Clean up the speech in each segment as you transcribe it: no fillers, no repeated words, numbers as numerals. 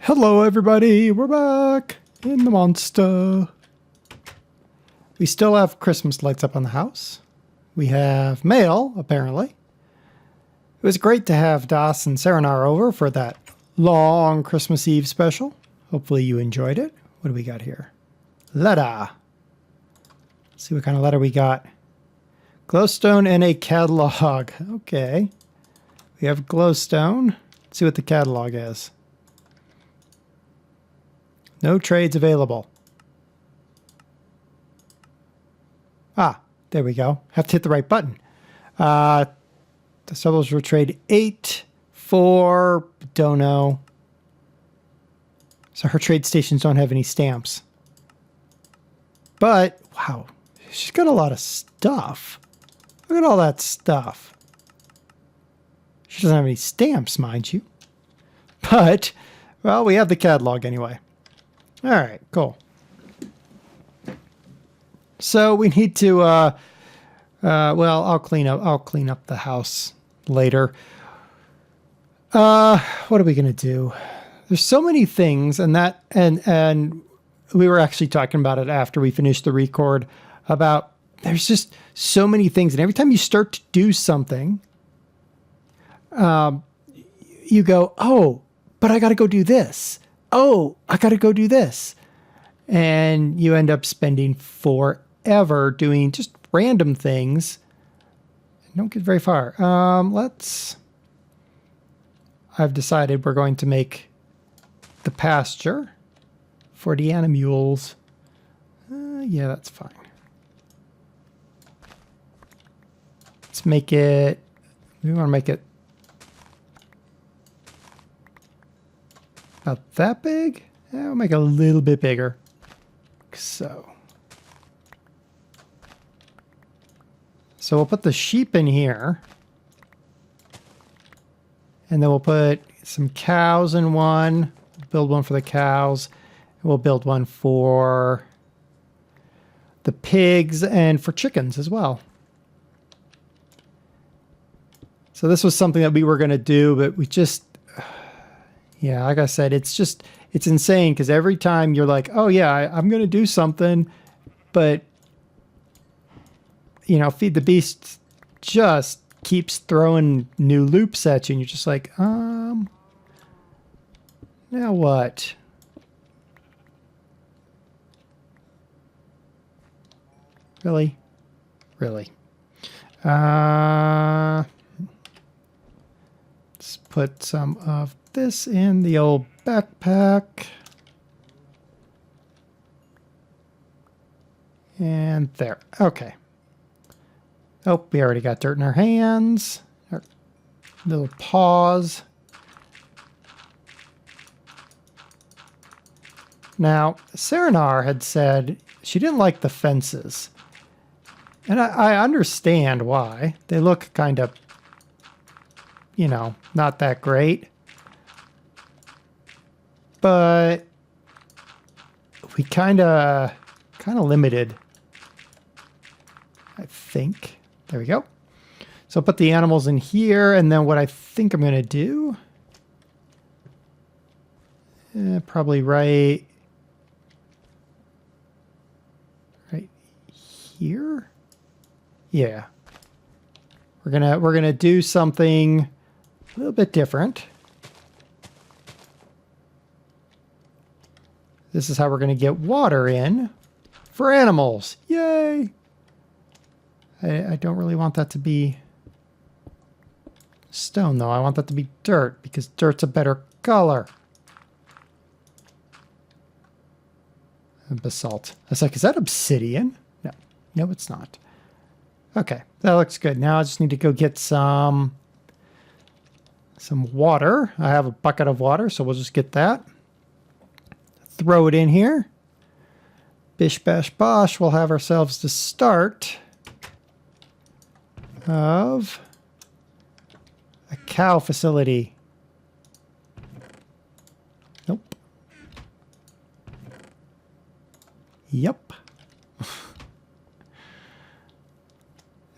Hello everybody, we're back in the monster. We still have Christmas lights up on the house. We have mail, apparently. It was great to have Das and Serenar over for that long Christmas Eve special. Hopefully you enjoyed it. What do we got here? Letter. Let's see what kind of letter we got. Glowstone and a catalog. Okay. We have glowstone. Let's see what the catalog is. No trades available. Ah, there we go. Have to hit the right button. The sellers will trade 8 for, don't know. So her trade stations don't have any stamps. But, wow, she's got a lot of stuff. Look at all that stuff. She doesn't have any stamps, mind you. But, well, we have the catalog anyway. All right, cool. So we need to, well, I'll clean up the house later. What are we gonna do? There's so many things, and we were actually talking about it after we finished the record about there's just so many things, and every time you start to do something, you go, oh, but I got to go do this. Oh, I got to go do this. And you end up spending forever doing just random things. Don't get very far. I've decided we're going to make the pasture for the animules. Yeah, that's fine. Let's make it, we want to make it about that big? Yeah, we'll make it a little bit bigger. So we'll put the sheep in here. And then we'll put some cows in one. Build one for the cows. And we'll build one for the pigs and for chickens as well. So this was something that we were going to do, but we just... Yeah, like I said, it's insane because every time you're like, oh yeah, I'm going to do something, but, you know, Feed the Beast just keeps throwing new loops at you and you're just like, now what? Really? Really? Let's put some of this in the old backpack. And there. Okay. Oh, we already got dirt in our hands. Our little paws. Now, Serenar had said she didn't like the fences. And I understand why. They look kind of, you know, not that great. But we kind of limited, I think. There we go. So I'll put the animals in here, and then what I think I'm going to do, probably right here. Yeah, we're gonna do something a little bit different. This is how we're going to get water in for animals. Yay! I don't really want that to be stone, though. I want that to be dirt, because dirt's a better color. And basalt. I was like, is that obsidian? No. No, it's not. Okay, that looks good. Now I just need to go get some water. I have a bucket of water, so we'll just get that. Throw it in here. Bish bash bosh. We'll have ourselves the start of a cow facility. Nope. Yep.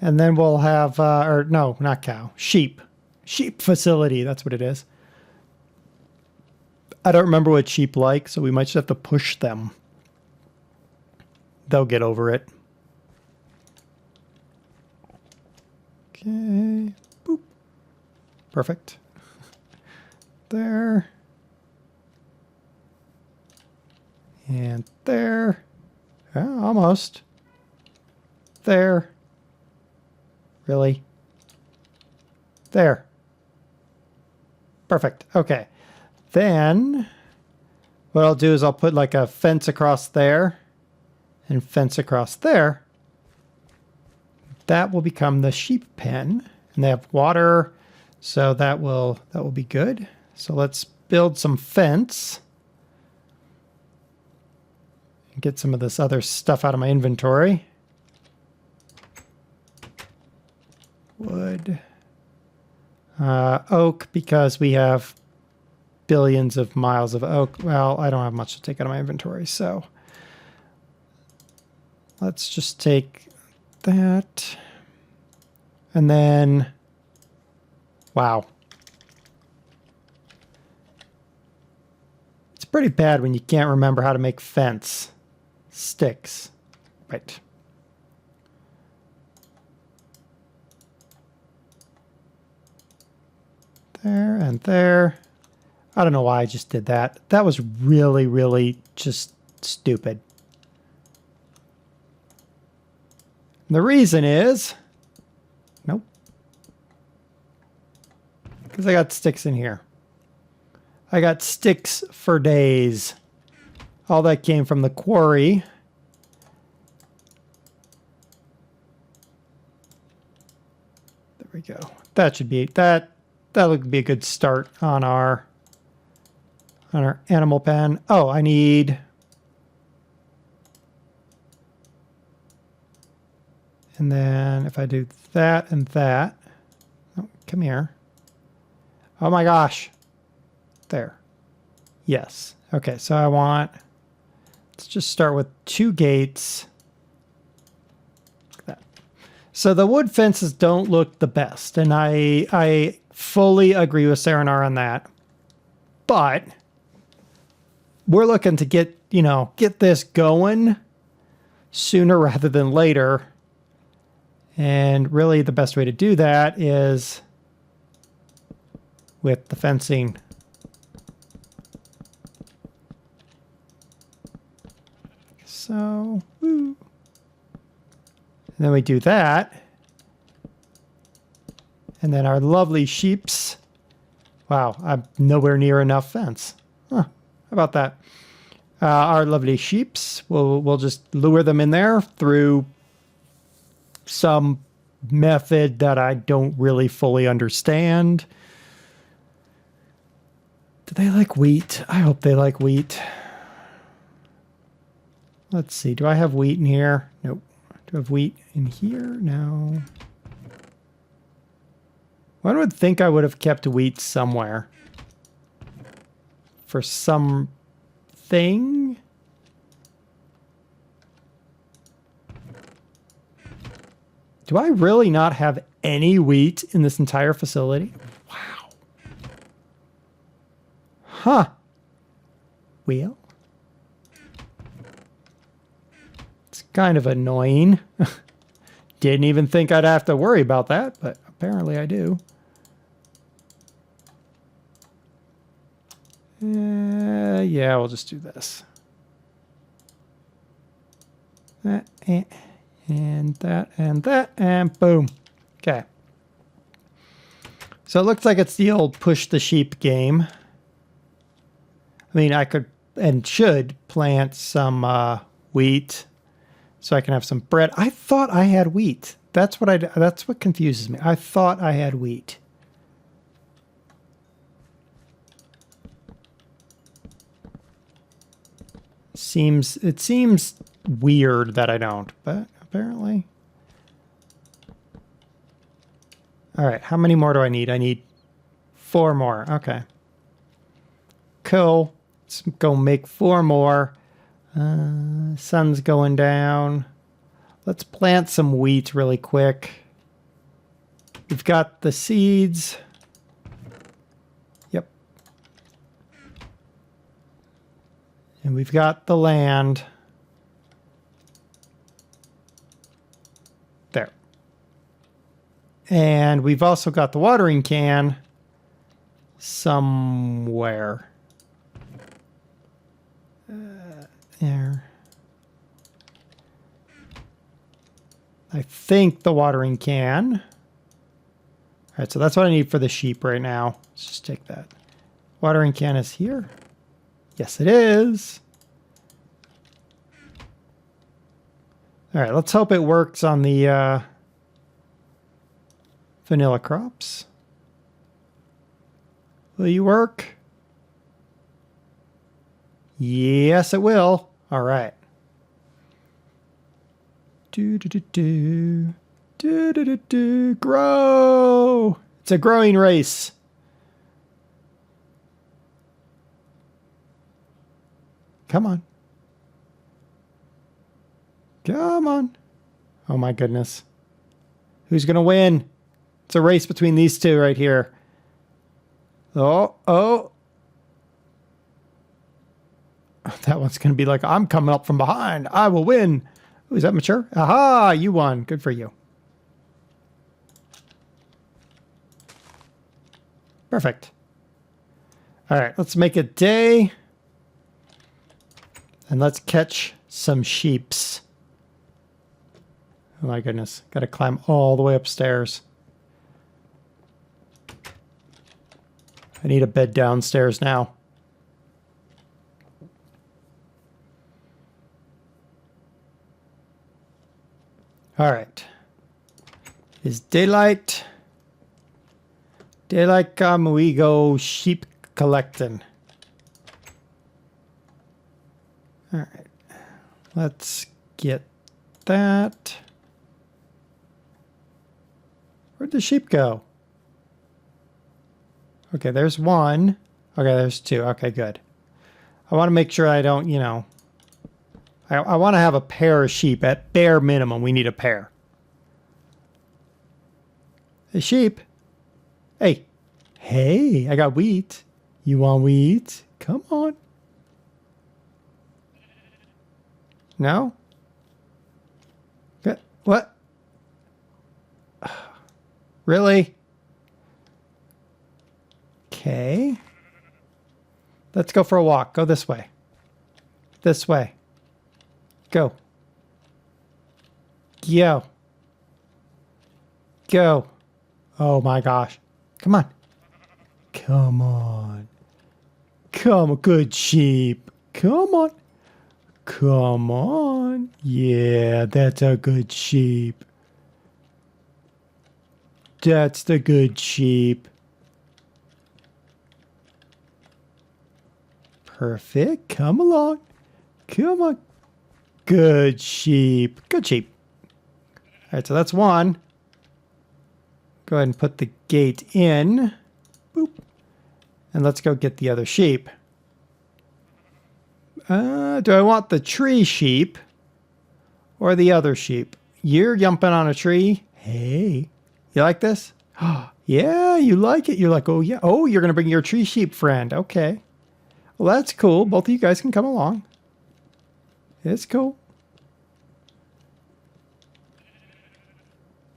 And then we'll have, or no, not cow, sheep. Sheep facility, that's what it is. I don't remember what sheep like, so we might just have to push them. They'll get over it. Okay. Boop. Perfect. There. And there. Yeah, almost. There. Really? There. Perfect. Okay. Then what I'll do is I'll put like a fence across there and fence across there. That will become the sheep pen, and they have water, so that will be good. So let's build some fence and get some of this other stuff out of my inventory. Wood, oak, because we have billions of miles of oak. Well, I don't have much to take out of my inventory, so let's just take that. And then, wow. It's pretty bad when you can't remember how to make fence. Sticks. Right. There and there. I don't know why I just did that. That was really, really just stupid. And the reason is, nope, because I got sticks in here. I got sticks for days. All that came from the quarry. There we go. That should be that. That would be a good start on our animal pen. Oh, I need. And then if I do that and that. Oh, come here. Oh my gosh. There. Yes. Okay, so I want. Let's just start with 2 gates. Like that. So the wood fences don't look the best, and I fully agree with Saranar on that. But we're looking to get this going sooner rather than later. And really the best way to do that is with the fencing. So, woo. And then we do that. And then our lovely sheeps. Wow, I'm nowhere near enough fence. Huh, how about that? Our lovely sheeps, we'll just lure them in there through some method that I don't really fully understand. Do they like wheat? I hope they like wheat. Let's see. Do I have wheat in here? Nope. Do I have wheat in here? No. One would think I would have kept wheat somewhere. For something. Do I really not have any wheat in this entire facility? Wow. Huh. Well. It's kind of annoying. Didn't even think I'd have to worry about that, but apparently I do. Yeah, we'll just do this. That and that and that and boom. Okay. So it looks like it's the old push the sheep game. I mean, I could and should plant some wheat so I can have some bread. I thought I had wheat. That's what confuses me. I thought I had wheat. It seems weird that I don't, but apparently. All right, how many more do I need? I need 4 more. Okay. Cool. Let's go make 4 more. Sun's going down. Let's plant some wheat really quick. We've got the seeds. Yep. And we've got the land. There. And we've also got the watering can somewhere. There. I think the watering can. All right, so that's what I need for the sheep right now. Let's just take that. Watering can is here. Yes, it is. All right, let's hope it works on the vanilla crops. Will you work? Yes, it will. All right. Do. Grow! It's a growing race. Come on. Come on. Oh my goodness. Who's going to win? It's a race between these two right here. Oh. That one's going to be like, I'm coming up from behind. I will win. Oh, is that mature? Aha, you won. Good for you. Perfect. All right, let's make a day. And let's catch some sheeps. Oh my goodness. Got to climb all the way upstairs. I need a bed downstairs now. All right. Is daylight? Daylight come, we go sheep collecting. All right. Let's get that. Where'd the sheep go? Okay, there's one. Okay, there's two. Okay, good. I want to make sure I don't, you know... I want to have a pair of sheep. At bare minimum, we need a pair. Hey, sheep. Hey. Hey, I got wheat. You want wheat? Come on. No? What? Really? Okay. Let's go for a walk. Go this way. This way. Go. Go. Go. Oh my gosh. Come on. Come on. Come on, good sheep. Come on. Come on. Yeah, that's a good sheep. That's the good sheep. Perfect. Come along. Come on. Good sheep. Good sheep. All right, so that's one. Go ahead and put the gate in. Boop. And let's go get the other sheep. Do I want the tree sheep or the other sheep? You're jumping on a tree. Hey, you like this? Yeah, you like it. You're like, oh yeah. Oh, you're going to bring your tree sheep friend. Okay. Well, that's cool. Both of you guys can come along. It's cool.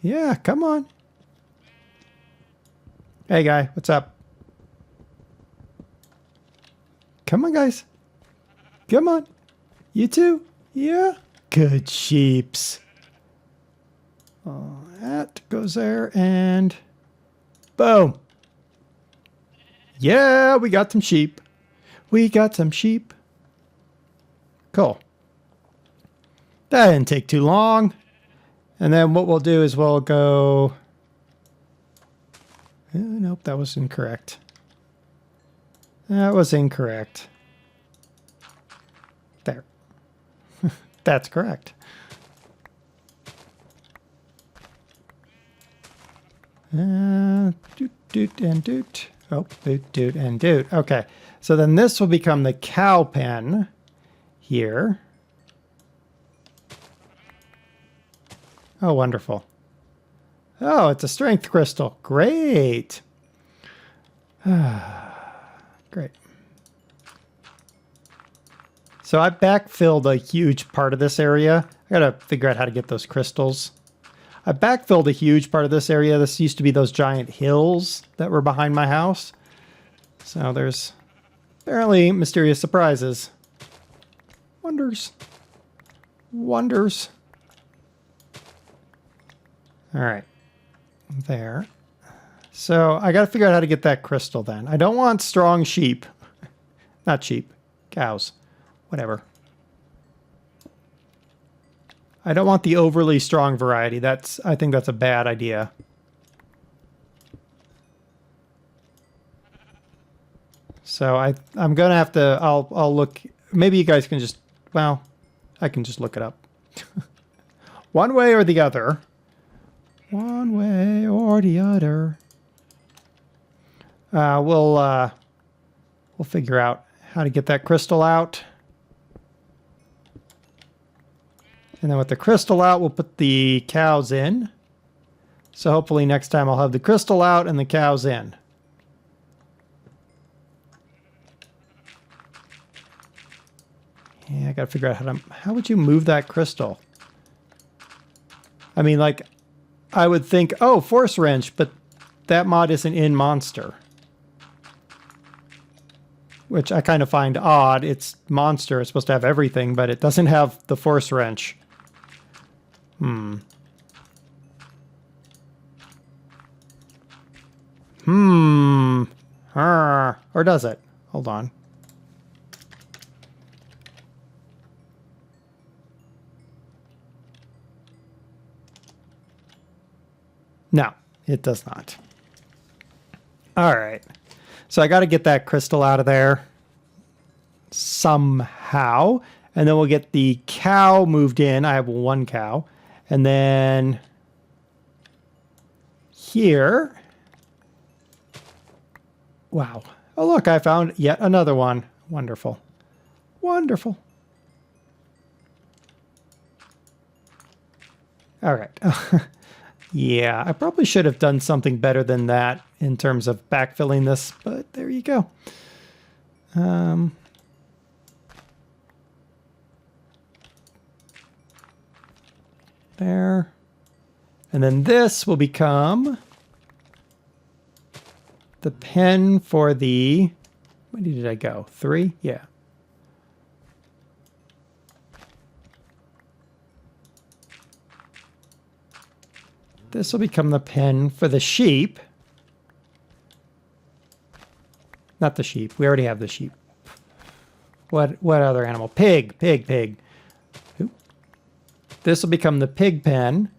Yeah, come on. Hey, guy, what's up? Come on, guys. Come on. You too. Yeah. Good sheeps. That goes there and boom. Yeah, we got some sheep. We got some sheep. Cool. That didn't take too long. And then what we'll do is we'll go... nope, that was incorrect. That was incorrect. There. That's correct. Doot, doot, and doot. Oh, doot, doot, and doot. Okay. So then this will become the cow pen here. Oh, wonderful. Oh, it's a strength crystal. Great. Great. So I backfilled a huge part of this area. I gotta figure out how to get those crystals. I backfilled a huge part of this area. This used to be those giant hills that were behind my house. So there's apparently mysterious surprises. Wonders. Wonders. All right. There. So I got to figure out how to get that crystal then. I don't want strong sheep. Not sheep. Cows. Whatever. I don't want the overly strong variety. I think that's a bad idea. So I'm going to have to, I'll look, maybe you guys can just, well, I can just look it up. One way or the other. One way or the other. We'll figure out how to get that crystal out. And then with the crystal out, we'll put the cows in. So hopefully next time I'll have the crystal out and the cows in. Yeah, I gotta figure out how would you move that crystal? I mean, like, I would think, oh, force wrench, but that mod isn't in monster. Which I kind of find odd. It's monster, it's supposed to have everything, but it doesn't have the force wrench. Or does it? Hold on. No, it does not. All right. So I got to get that crystal out of there somehow. And then we'll get the cow moved in. I have one cow. And then here. Wow. Oh, look, I found yet another one. Wonderful. Wonderful. All right. Yeah, I probably should have done something better than that in terms of backfilling this, but there you go. There. And then this will become the pen for the... Where did I go? 3? Yeah. This will become the pen for the sheep. Not the sheep. We already have the sheep. What other animal? Pig. Pig. Ooh. This will become the pig pen.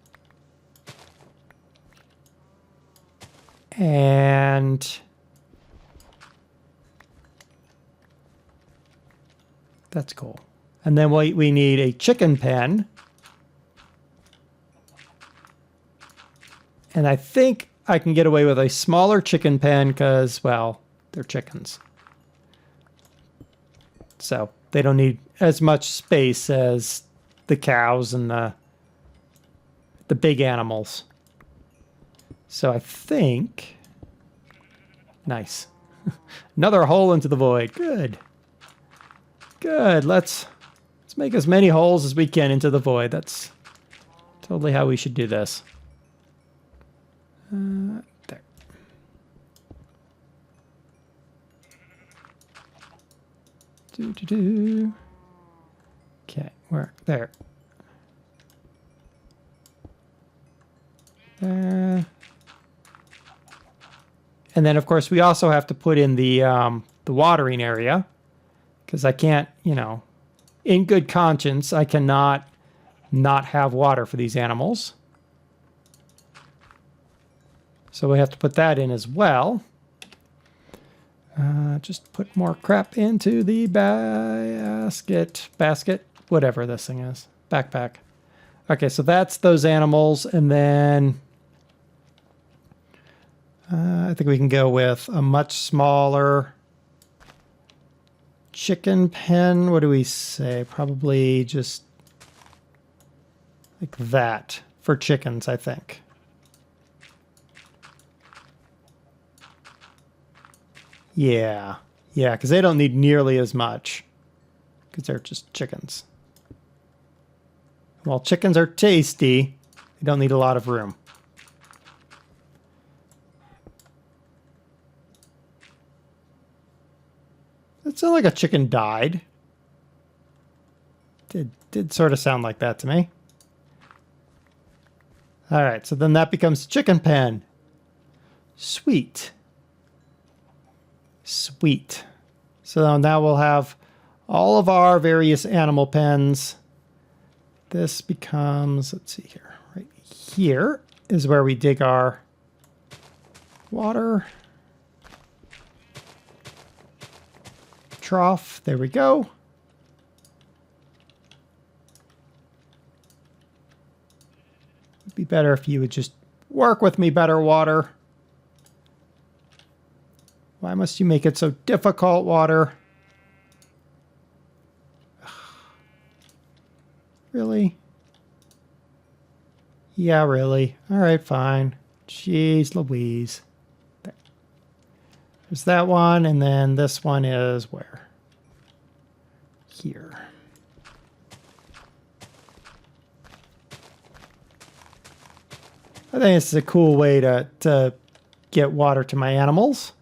And that's cool. And then we need a chicken pen. And I think I can get away with a smaller chicken pen because, well, they're chickens. So they don't need as much space as the cows and the big animals. So I think... Nice. Another hole into the void. Good. Good. Let's make as many holes as we can into the void. That's totally how we should do this. There. Okay, where? There. There. And then, of course, we also have to put in the watering area, because I can't, you know, in good conscience, I cannot not have water for these animals. So we have to put that in as well. Just put more crap into the basket, whatever this thing is, backpack. Okay, so that's those animals, and then I think we can go with a much smaller chicken pen. What do we say? Probably just like that for chickens, I think. Yeah, because they don't need nearly as much. because they're just chickens. While chickens are tasty, they don't need a lot of room. It sounded like a chicken died. Did sort of sound like that to me. All right, so then that becomes chicken pen. Sweet. Sweet. So now we'll have all of our various animal pens. This becomes, let's see here, right here is where we dig our water trough. There we go. It'd be better if you would just work with me better, water. Why must you make it so difficult, water? Really? Yeah, really. All right, fine. Jeez Louise. There. There's that one, and then this one is where? Here. I think this is a cool way to get water to my animals.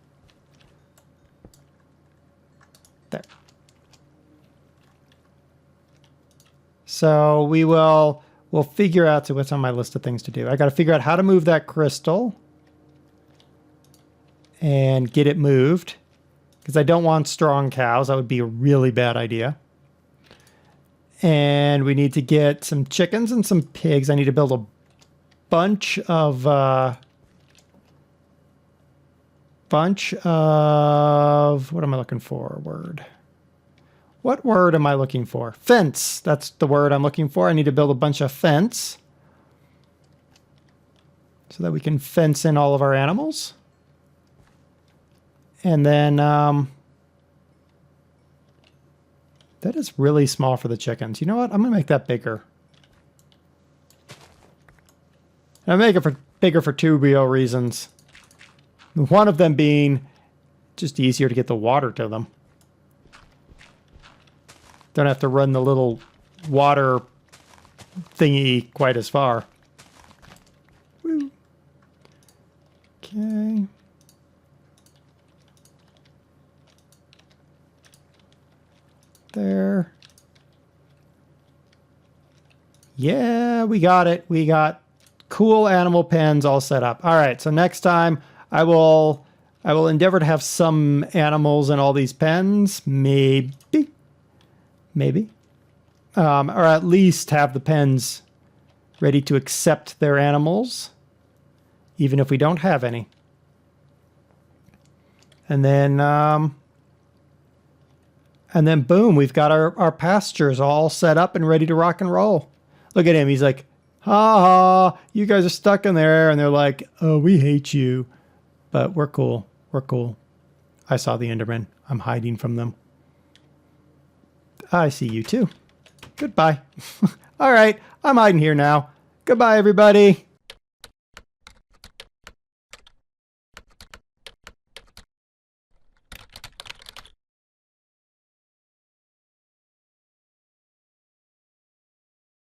There. So we'll figure out, so what's on my list of things to do. I got to figure out how to move that crystal and get it moved, because I don't want strong cows. That would be a really bad idea. And we need to get some chickens and some pigs. I need to build a bunch of what am I looking for? What word am I looking for? Fence. That's the word I'm looking for. I need to build a bunch of fence so that we can fence in all of our animals. And then that is really small for the chickens. You know what? I'm going to make that bigger. And I make it bigger for two real reasons. One of them being just easier to get the water to them. Don't have to run the little water thingy quite as far. Woo. Okay. There. Yeah, we got it. We got cool animal pens all set up. All right, so next time I will endeavor to have some animals in all these pens, maybe, or at least have the pens ready to accept their animals, even if we don't have any. And then boom, we've got our pastures all set up and ready to rock and roll. Look at him. He's like, ha ha, you guys are stuck in there. And they're like, oh, we hate you. But we're cool. We're cool. I saw the Enderman. I'm hiding from them. I see you too. Goodbye. All right, I'm hiding here now. Goodbye, everybody.